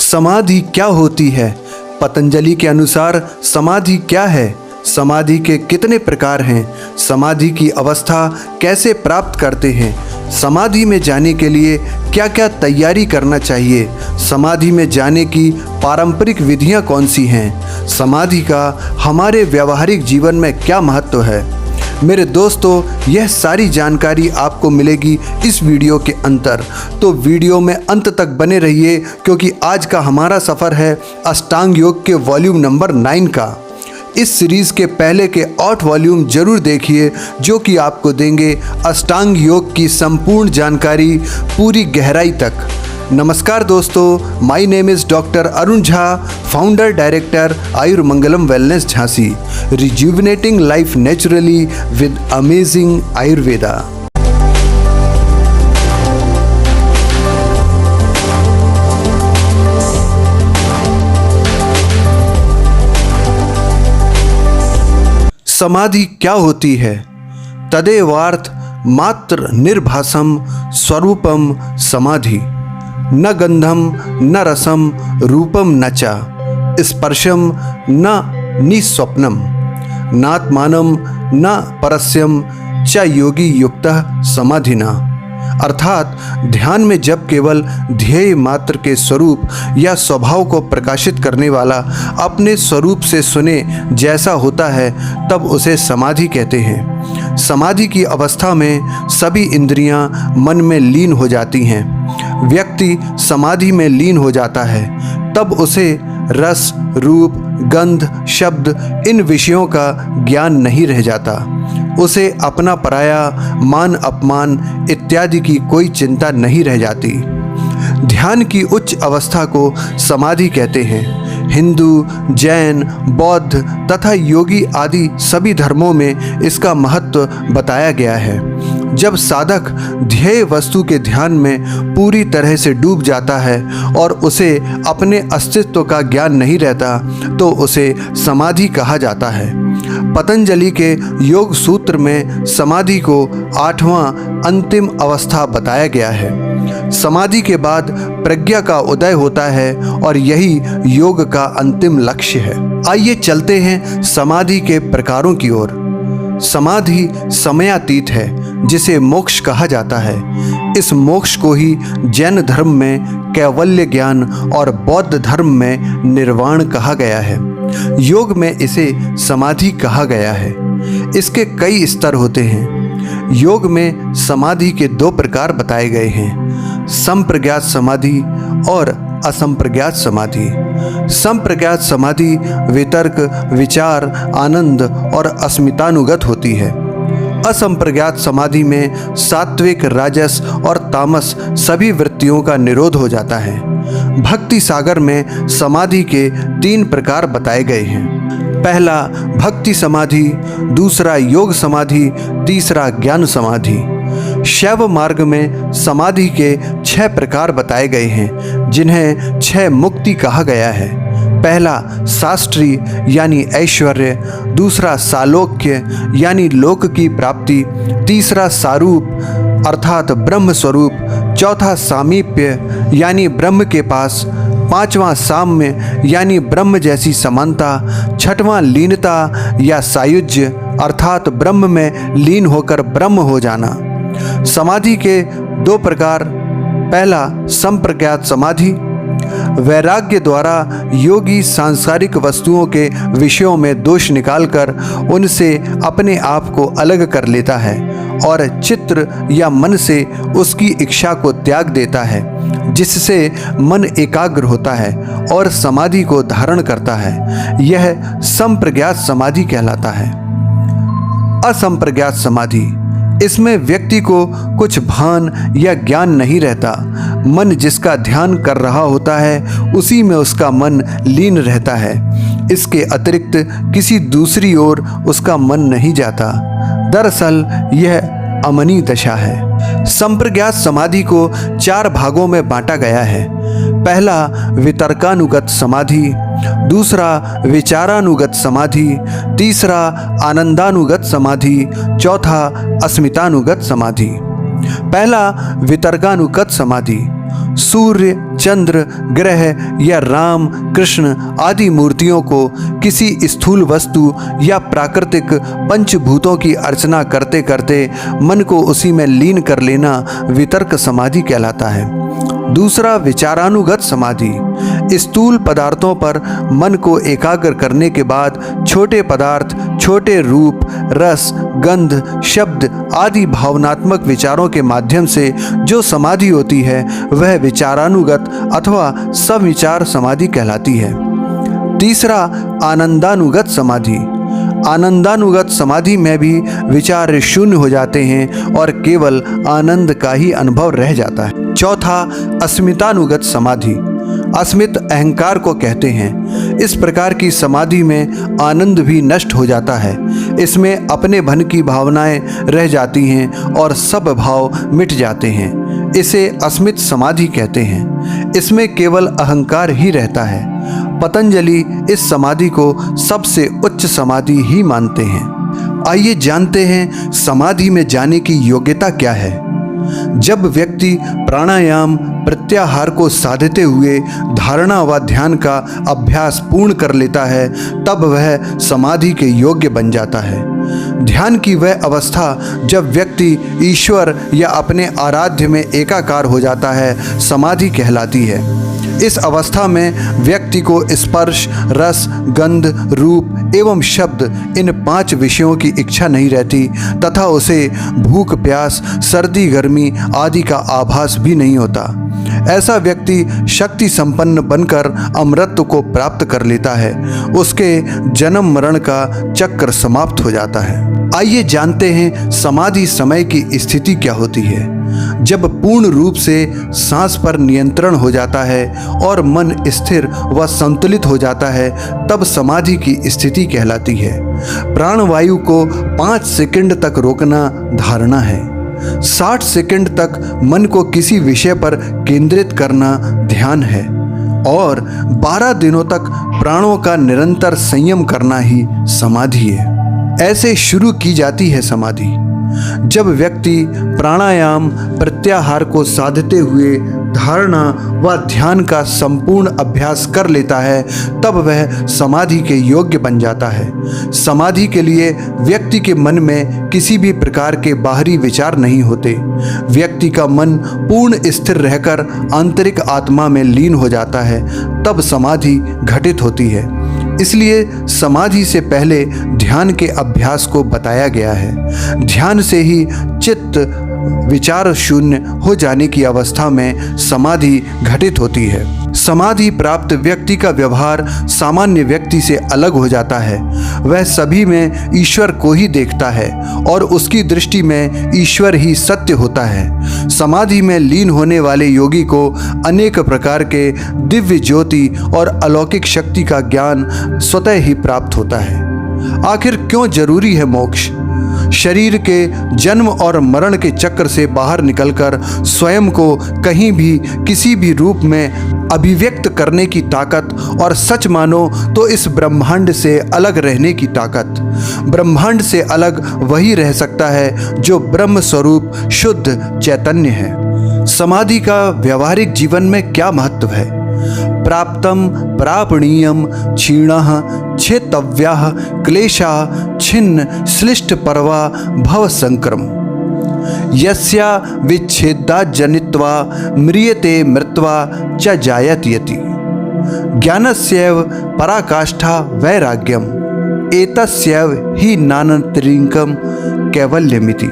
समाधि क्या होती है? पतंजलि के अनुसार समाधि क्या है? समाधि के कितने प्रकार हैं? समाधि की अवस्था कैसे प्राप्त करते हैं? समाधि में जाने के लिए क्या क्या तैयारी करना चाहिए? समाधि में जाने की पारंपरिक विधियां कौन सी हैं? समाधि का हमारे व्यावहारिक जीवन में क्या महत्व है? मेरे दोस्तों, यह सारी जानकारी आपको मिलेगी इस वीडियो के अंतर। तो वीडियो में अंत तक बने रहिए, क्योंकि आज का हमारा सफ़र है अष्टांग योग के वॉल्यूम नंबर 9 का। इस सीरीज़ के पहले के 8 वॉल्यूम जरूर देखिए, जो कि आपको देंगे अष्टांग योग की संपूर्ण जानकारी पूरी गहराई तक। नमस्कार दोस्तों, my name is doctor Arun Jha, founder director Ayurmangalam wellness Jhansi, rejuvenating life naturally with amazing Ayurveda. समाधि क्या होती है? तदेवार्थ मात्र निर्भासम स्वरूपम समाधि, न गंधम न रसम रूपम न च स्पर्शम न निस्वप्नम नात्मानम न परस्यम च योगी युक्तः समाधिना। अर्थात ध्यान में जब केवल ध्येय मात्र के स्वरूप या स्वभाव को प्रकाशित करने वाला अपने स्वरूप से सुने जैसा होता है, तब उसे समाधि कहते हैं। समाधि की अवस्था में सभी इंद्रियां मन में लीन हो जाती हैं। व्यक्ति समाधि में लीन हो जाता है, तब उसे रस, रूप, गंध, शब्द इन विषयों का ज्ञान नहीं रह जाता। उसे अपना पराया, मान अपमान इत्यादि की कोई चिंता नहीं रह जाती। ध्यान की उच्च अवस्था को समाधि कहते हैं। हिंदू, जैन, बौद्ध तथा योगी आदि सभी धर्मों में इसका महत्व बताया गया है। जब साधक ध्येय वस्तु के ध्यान में पूरी तरह से डूब जाता है और उसे अपने अस्तित्व का ज्ञान नहीं रहता, तो उसे समाधि कहा जाता है। पतंजलि के योग सूत्र में समाधि को 8वां अंतिम अवस्था बताया गया है। समाधि के बाद प्रज्ञा का उदय होता है और यही योग का अंतिम लक्ष्य है। आइए चलते हैं समाधि के प्रकारों की ओर। समाधि समयातीत है, जिसे मोक्ष कहा जाता है। इस मोक्ष को ही जैन धर्म में कैवल्य ज्ञान और बौद्ध धर्म में निर्वाण कहा गया है। योग में इसे समाधि कहा गया है। इसके कई स्तर होते हैं। योग में समाधि के 2 प्रकार बताए गए हैं, संप्रज्ञात समाधि और असंप्रज्ञात समाधि। संप्रज्ञात समाधि वितर्क, विचार, आनंद और अस्मितानुगत होती है। असंप्रज्ञात समाधि में सात्विक, राजस और तामस सभी वृत्तियों का निरोध हो जाता है। भक्ति सागर में समाधि के 3 प्रकार बताए गए हैं। पहला भक्ति समाधि, दूसरा योग समाधि, तीसरा ज्ञान समाधि। शैव मार्ग में समाधि के 6 प्रकार बताए गए हैं, जिन्हें 6 मुक्ति कहा गया है। पहला शास्त्री यानी ऐश्वर्य, दूसरा सालोक्य यानी लोक की प्राप्ति, तीसरा सारूप अर्थात ब्रह्म स्वरूप, चौथा सामीप्य यानी ब्रह्म के पास, 5वां साम्य यानी ब्रह्म जैसी समानता, 6वां लीनता या सायुज्य अर्थात ब्रह्म में लीन होकर ब्रह्म हो जाना। समाधि के 2 प्रकार। पहला संप्रज्ञात समाधि। वैराग्य द्वारा योगी सांसारिक वस्तुओं के विषयों में दोष निकालकर उनसे अपने आप को अलग कर लेता है और चित्र या मन से उसकी इच्छा को त्याग देता है, जिससे मन एकाग्र होता है और समाधि को धारण करता है। यह संप्रज्ञात समाधि कहलाता है। असंप्रज्ञात समाधि, इसमें व्यक्ति को कुछ भान या ज्ञान नहीं रहता। मन जिसका ध्यान कर रहा होता है, उसी में उसका मन लीन रहता है। इसके अतिरिक्त किसी दूसरी ओर उसका मन नहीं जाता। दरअसल यह अमनी दशा है। संप्रज्ञात समाधि को 4 भागों में बांटा गया है। पहला वितर्कानुगत समाधि, दूसरा विचारानुगत समाधि, तीसरा आनंदानुगत समाधि, चौथा अस्मितानुगत समाधि। पहला वितर्कानुगत समाधि। सूर्य, चंद्र, ग्रह या राम, कृष्ण आदि मूर्तियों को किसी स्थूल वस्तु या प्राकृतिक पंचभूतों की अर्चना करते करते मन को उसी में लीन कर लेना वितर्क समाधि कहलाता है। दूसरा, विचारानुगत समाधि। स्थूल पदार्थों पर मन को एकाग्र करने के बाद छोटे पदार्थ, छोटे रूप, रस, गंध, शब्द आदि भावनात्मक विचारों के माध्यम से जो समाधि होती है वह विचारानुगत अथवा सविचार समाधि कहलाती है। तीसरा, आनंदानुगत समाधि। आनंदानुगत समाधि में भी विचार शून्य हो जाते हैं और केवल आनंद का ही अनुभव रह जाता है। चौथा, अस्मितानुगत समाधि। अस्मित अहंकार को कहते हैं। इस प्रकार की समाधि में आनंद भी नष्ट हो जाता है। इसमें अपने भन की भावनाएं रह जाती हैं और सब भाव मिट जाते हैं। इसे अस्मित समाधि कहते हैं। इसमें केवल अहंकार ही रहता है। पतंजलि इस समाधि को सबसे उच्च समाधि ही मानते हैं। आइए जानते हैं समाधि में जाने की योग्यता क्या है। जब व्यक्ति प्राणायाम प्रत्याहार को साधते हुए धारणा व ध्यान का अभ्यास पूर्ण कर लेता है तब वह समाधि के योग्य बन जाता है। ध्यान की वह अवस्था जब व्यक्ति ईश्वर या अपने आराध्य में एकाकार हो जाता है समाधि कहलाती है। इस अवस्था में व्यक्ति को स्पर्श, रस, गंध, रूप एवं शब्द इन 5 विषयों की इच्छा नहीं रहती तथा उसे भूख, प्यास, सर्दी, गर्मी आदि का आभास भी नहीं होता। ऐसा व्यक्ति शक्ति संपन्न बनकर अमरत्व को प्राप्त कर लेता है। उसके जन्म मरण का चक्र समाप्त हो जाता है। आइए जानते हैं समाधि समय की स्थिति क्या होती है। जब पूर्ण रूप से सांस पर नियंत्रण हो जाता है और मन स्थिर व संतुलित हो जाता है तब समाधि की स्थिति कहलाती है। प्राणवायु को 5 सेकंड तक रोकना धारणा है। 60 सेकंड तक मन को किसी विषय पर केंद्रित करना ध्यान है और 12 दिनों तक प्राणों का निरंतर संयम करना ही समाधि है। ऐसे शुरू की जाती है समाधि। जब व्यक्ति प्राणायाम प्रत्याहार को साधते हुए धारणा व ध्यान का संपूर्ण अभ्यास कर लेता है तब वह समाधि के योग्य बन जाता है। समाधि के लिए व्यक्ति के मन में किसी भी प्रकार के बाहरी विचार नहीं होते। व्यक्ति का मन पूर्ण स्थिर रहकर आंतरिक आत्मा में लीन हो जाता है तब समाधि घटित होती है। इसलिए समाधि से पहले ध्यान के अभ्यास को बताया गया है। ध्यान से ही चित्त विचार शून्य हो जाने की अवस्था में समाधि घटित होती है। समाधि प्राप्त व्यक्ति का व्यवहार सामान्य व्यक्ति से अलग हो जाता है। वह सभी में ईश्वर को ही देखता है और उसकी दृष्टि में ईश्वर ही सत्य होता है। समाधि में लीन होने वाले योगी को अनेक प्रकार के दिव्य ज्योति और अलौकिक शक्ति का ज्ञान स्वतः ही प्राप्त होता है। आखिर क्यों जरूरी है मोक्ष? शरीर के जन्म और मरण के चक्र से बाहर निकलकर स्वयं को कहीं भी किसी भी रूप में अभिव्यक्त करने की ताकत और सच मानो तो इस ब्रह्मांड से अलग रहने की ताकत। ब्रह्मांड से अलग वही रह सकता है जो ब्रह्म स्वरूप शुद्ध चैतन्य है। समाधि का व्यवहारिक जीवन में क्या महत्व है? प्राप्तम प्रापणीयम क्षीणः छेतव्याः क्लेशः छिन्न श्लिष्ट पर्वा भव संक्रम यस्या विच्छेदा जनित्वा म्रियते मृत्वा च जायते यति ज्ञानस्यैव पराकाष्ठा वैराग्यम एतस्यैव ही नानन्तरिकं कैवल्यमिति।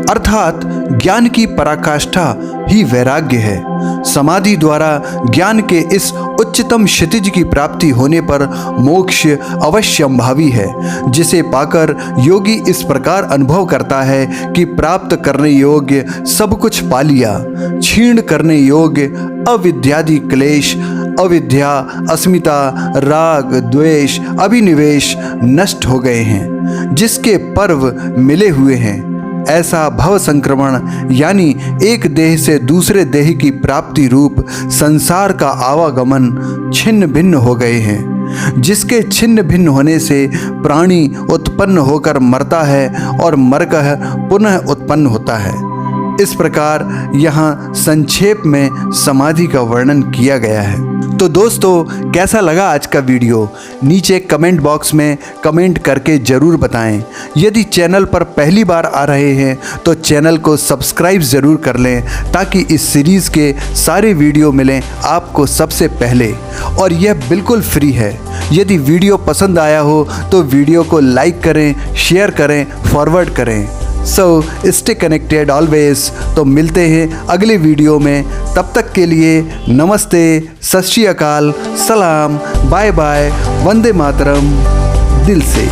अर्थात ज्ञान की पराकाष्ठा ही वैराग्य है। समाधि द्वारा ज्ञान के इस उच्चतम क्षितिज की प्राप्ति होने पर मोक्ष अवश्यंभावी है, जिसे पाकर योगी इस प्रकार अनुभव करता है कि प्राप्त करने योग्य सब कुछ पा लिया। क्षीण करने योग्य अविद्यादि क्लेश, अविद्या, अस्मिता, राग, द्वेष, अभिनिवेश नष्ट हो गए हैं, जिसके पर्व मिले हुए हैं। ऐसा भव संक्रमण यानी एक देह से दूसरे देह की प्राप्ति रूप संसार का आवागमन छिन्न भिन्न हो गए हैं, जिसके छिन्न भिन्न होने से प्राणी उत्पन्न होकर मरता है और मरकर पुनः उत्पन्न होता है। इस प्रकार यहाँ संक्षेप में समाधि का वर्णन किया गया है। तो दोस्तों, कैसा लगा आज का वीडियो? नीचे कमेंट बॉक्स में कमेंट करके ज़रूर बताएं। यदि चैनल पर पहली बार आ रहे हैं तो चैनल को सब्सक्राइब ज़रूर कर लें ताकि इस सीरीज़ के सारे वीडियो मिलें आपको सबसे पहले, और यह बिल्कुल फ्री है। यदि वीडियो पसंद आया हो तो वीडियो को लाइक करें, शेयर करें, फॉरवर्ड करें। So stay connected always. तो मिलते हैं अगले वीडियो में, तब तक के लिए नमस्ते, सत श्री अकाल, सलाम, बाय बाय, वंदे मातरम दिल से।